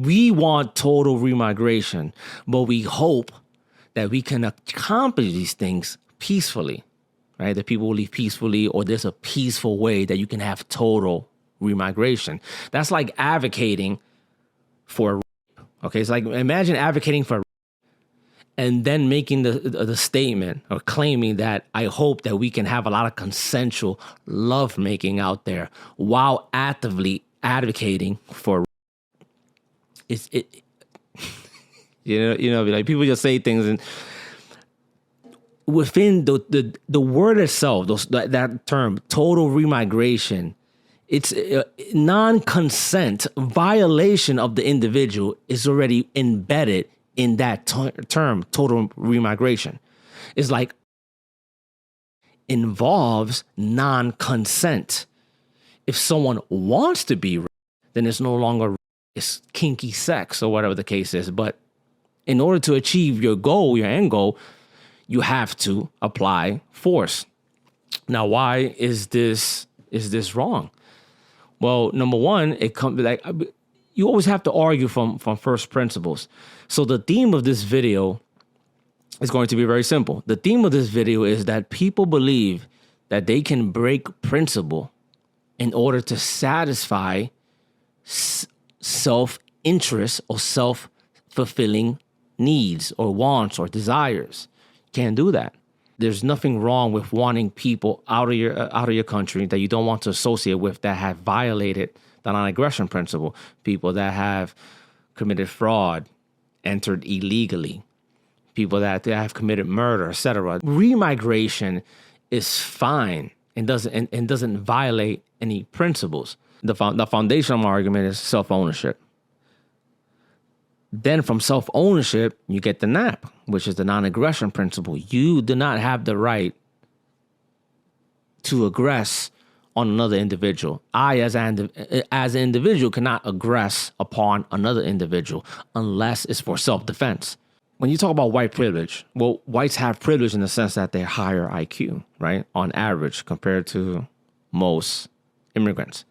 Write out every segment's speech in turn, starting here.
We want total remigration, but we hope that we can accomplish these things peacefully, right? That people will leave peacefully, or there's a peaceful way that you can have total remigration. That's like advocating for rape. Okay, it's like, imagine advocating for rape and then making the statement or claiming that I hope that we can have a lot of consensual lovemaking out there while actively advocating for rape. Like people just say things, and within the word itself, that term, total remigration, it's non-consent, violation of the individual is already embedded in that term, total remigration. It's like involves non-consent. If someone wants to be raped, then it's no longer it's kinky sex or whatever the case is. But in order to achieve your goal, your end goal, you have to apply force. Now, why is this wrong? Well, number one, it comes like you always have to argue from first principles. So the theme of this video is going to be very simple. The theme of this video is that people believe that they can break principle in order to satisfy self-interest or self-fulfilling needs or wants or desires. Can't do that. There's nothing wrong with wanting people out of your country that you don't want to associate with that have violated the non-aggression principle. People that have committed fraud, entered illegally, people that have committed murder, etc. Remigration is fine and doesn't violate any principles. The foundational argument is self-ownership. Then from self-ownership, you get the NAP, which is the non-aggression principle. You do not have the right to aggress on another individual. I, as an individual, cannot aggress upon another individual unless it's for self-defense. When you talk about white privilege, well, whites have privilege in the sense that they're higher IQ, right, on average compared to most immigrants,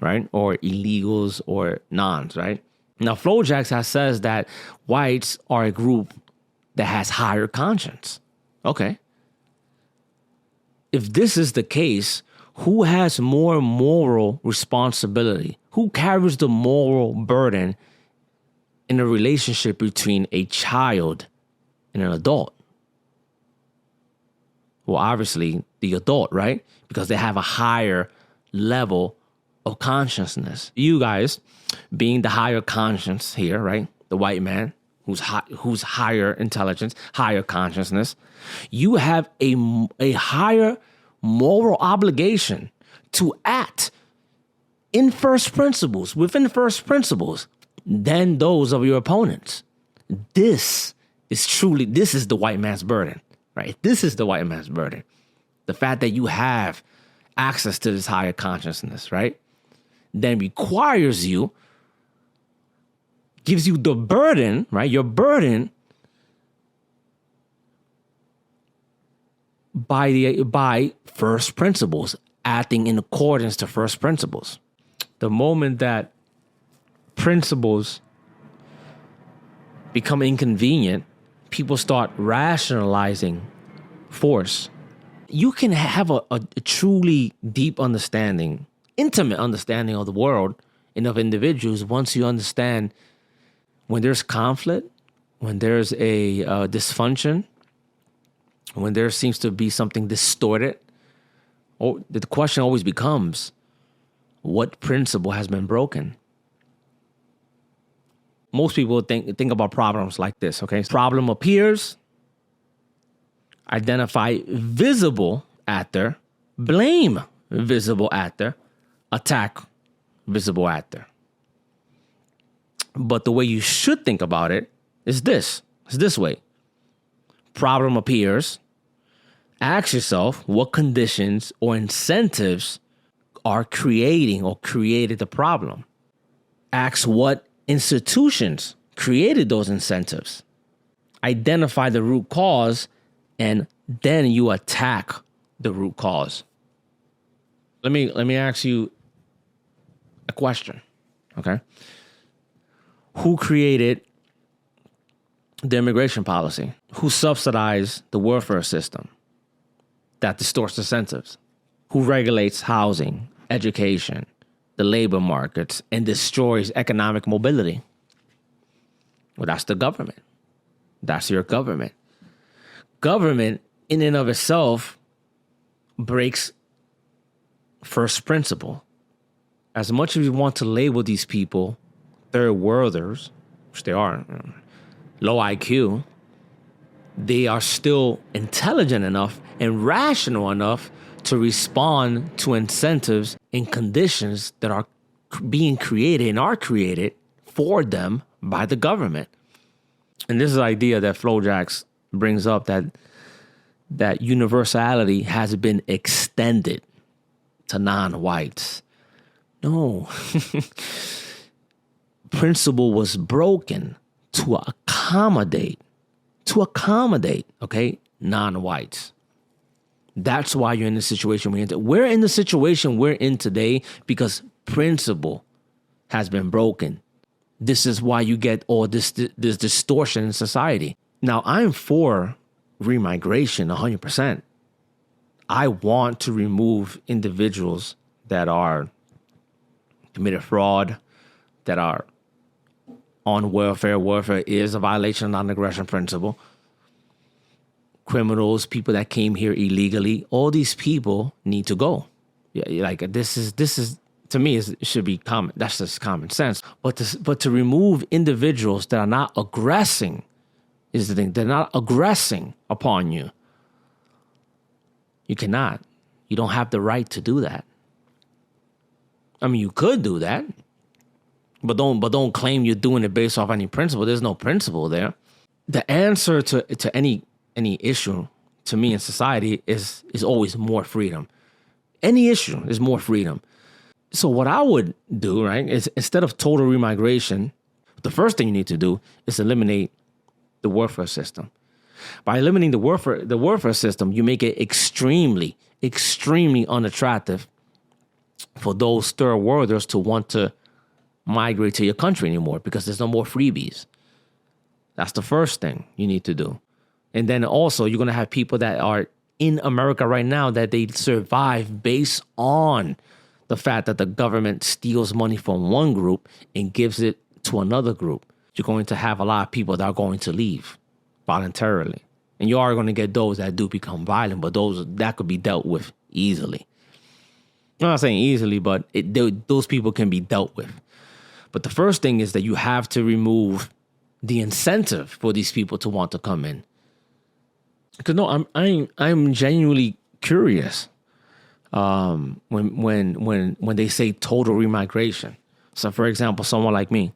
right, or illegals or nons, right? Now, FroJax's says that whites are a group that has higher conscience. Okay. If this is the case, who has more moral responsibility? Who carries the moral burden in a relationship between a child and an adult? Well, obviously, the adult, right? Because they have a higher level of consciousness. You guys, being the higher conscience here, right? The white man who's higher intelligence, higher consciousness, you have a higher moral obligation to act in first principles, within first principles, than those of your opponents. This is the white man's burden, right? This is the white man's burden. The fact that you have access to this higher consciousness, right? Then requires you, gives you the burden, right? Your burden by first principles, acting in accordance to first principles. The moment that principles become inconvenient, people start rationalizing force. You can have a truly deep understanding, intimate understanding of the world and of individuals once you understand when there's conflict, when there's a dysfunction, when there seems to be something distorted. The question always becomes, what principle has been broken? Most people think about problems like this, okay? Problem appears, identify visible actor, blame visible actor, attack visible actor. But the way you should think about it is this. It's this way. Problem appears. Ask yourself what conditions or incentives are creating or created the problem. Ask what institutions created those incentives. Identify the root cause, and then you attack the root cause. Let me ask you a question, okay? Who created the immigration policy? Who subsidized the welfare system that distorts incentives? Who regulates housing, education, the labor markets, and destroys economic mobility? Well, that's the government. That's your government. Government, in and of itself, breaks first principle. As much as we want to label these people third worlders, which they are, low IQ, they are still intelligent enough and rational enough to respond to incentives and conditions that are being created and are created for them by the government. And this is the idea that FroJax's brings up, that universality has been extended to non-whites. No. Principle was broken to accommodate, okay, non-whites. That's why you're in the situation we're in. We're in the situation we're in today because principle has been broken. This is why you get all this distortion in society. Now, I'm for remigration 100%. I want to remove individuals that are committed fraud, that are on welfare. Welfare is a violation of non-aggression principle. Criminals, people that came here illegally, all these people need to go. Yeah, like this is to me, it should be common. That's just common sense. But to remove individuals that are not aggressing is the thing. They're not aggressing upon you. You cannot. You don't have the right to do that. I mean, you could do that, but don't claim you're doing it based off any principle. There's no principle there. The answer to any issue to me in society is always more freedom. Any issue is more freedom. So what I would do, right, is instead of total remigration, the first thing you need to do is eliminate the welfare system. By eliminating the welfare system, you make it extremely, extremely unattractive for those third worlders to want to migrate to your country anymore because there's no more freebies. That's the first thing you need to do. And then also you're going to have people that are in America right now that they survive based on the fact that the government steals money from one group and gives it to another group. You're going to have a lot of people that are going to leave voluntarily. And you are going to get those that do become violent, but that could be dealt with easily. I'm not saying easily, but those people can be dealt with. But the first thing is that you have to remove the incentive for these people to want to come in. Because no, I'm genuinely curious when they say total remigration. So, for example, someone like me,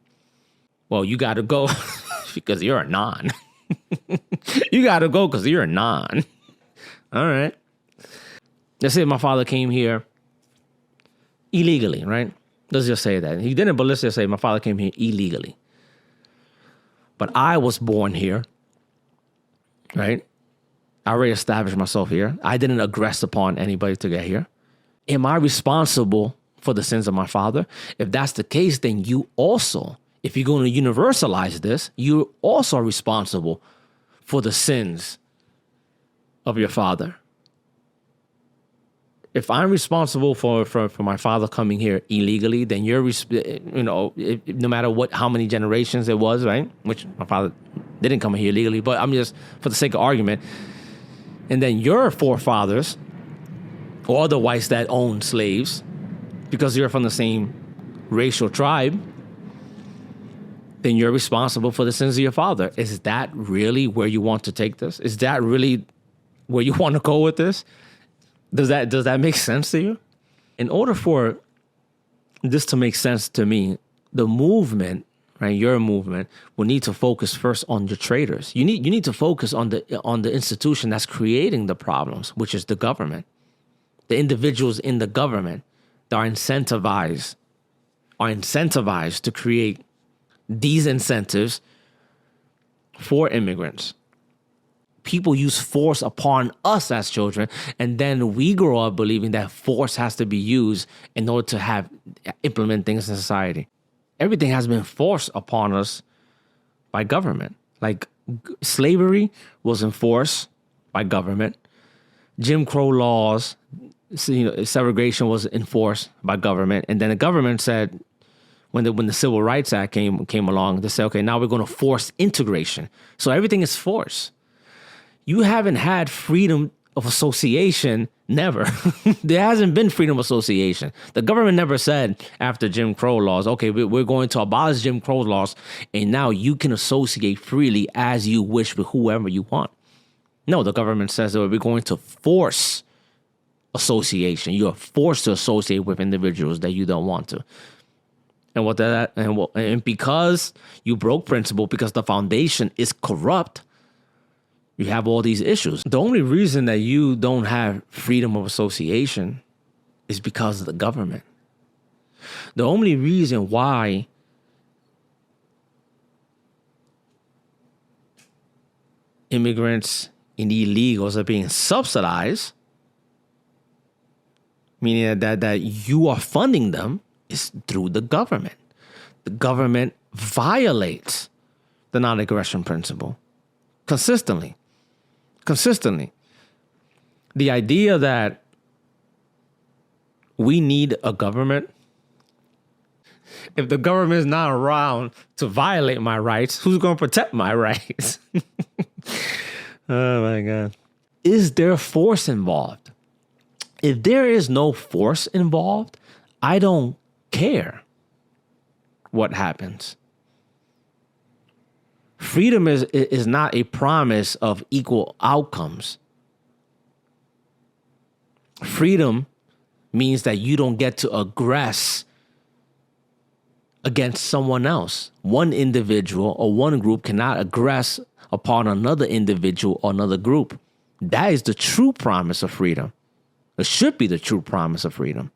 well, you got to go because you're a non. You got to go because you're a non. All right. Let's say my father came here illegally, right? Let's just say that. He didn't, but let's just say my father came here illegally. But I was born here, right? I already established myself here. I didn't aggress upon anybody to get here. Am I responsible for the sins of my father? If that's the case, then you also, if you're going to universalize this, you also are responsible for the sins of your father. If I'm responsible for my father coming here illegally, then you're, no matter how many generations it was, right? Which my father didn't come here illegally, but I'm just, for the sake of argument, and then your forefathers, or the whites that owned slaves, because you're from the same racial tribe, then you're responsible for the sins of your father. Is that really where you want to take this? Is that really where you want to go with this? Does that make sense to you? In order for this to make sense to me, the movement, right, your movement, will need to focus first on your traders. You need to focus on the institution that's creating the problems, which is the government. The individuals in the government that are incentivized to create these incentives for immigrants. People use force upon us as children, and then we grow up believing that force has to be used in order to implement things in society. Everything has been forced upon us by government. Like slavery was enforced by government. Jim Crow laws, segregation was enforced by government. And then the government said, when the Civil Rights Act came along, they said, okay, now we're going to force integration. So everything is forced. You haven't had freedom of association, never. There hasn't been freedom of association. The government never said after Jim Crow laws, okay, we're going to abolish Jim Crow laws, and now you can associate freely as you wish with whoever you want. No, the government says that we're going to force association. You're forced to associate with individuals that you don't want to. And because you broke principle, because the foundation is corrupt, you have all these issues. The only reason that you don't have freedom of association is because of the government. The only reason why immigrants and illegals are being subsidized, meaning that you are funding them, is through the government. The government violates the non-aggression principle consistently. The idea that we need a government, if the government is not around to violate my rights, who's going to protect my rights? Oh my God. Is there force involved? If there is no force involved, I don't care what happens. Freedom is not a promise of equal outcomes. Freedom means that you don't get to aggress against someone else. One individual or one group cannot aggress upon another individual or another group. That is the true promise of freedom. It should be the true promise of freedom.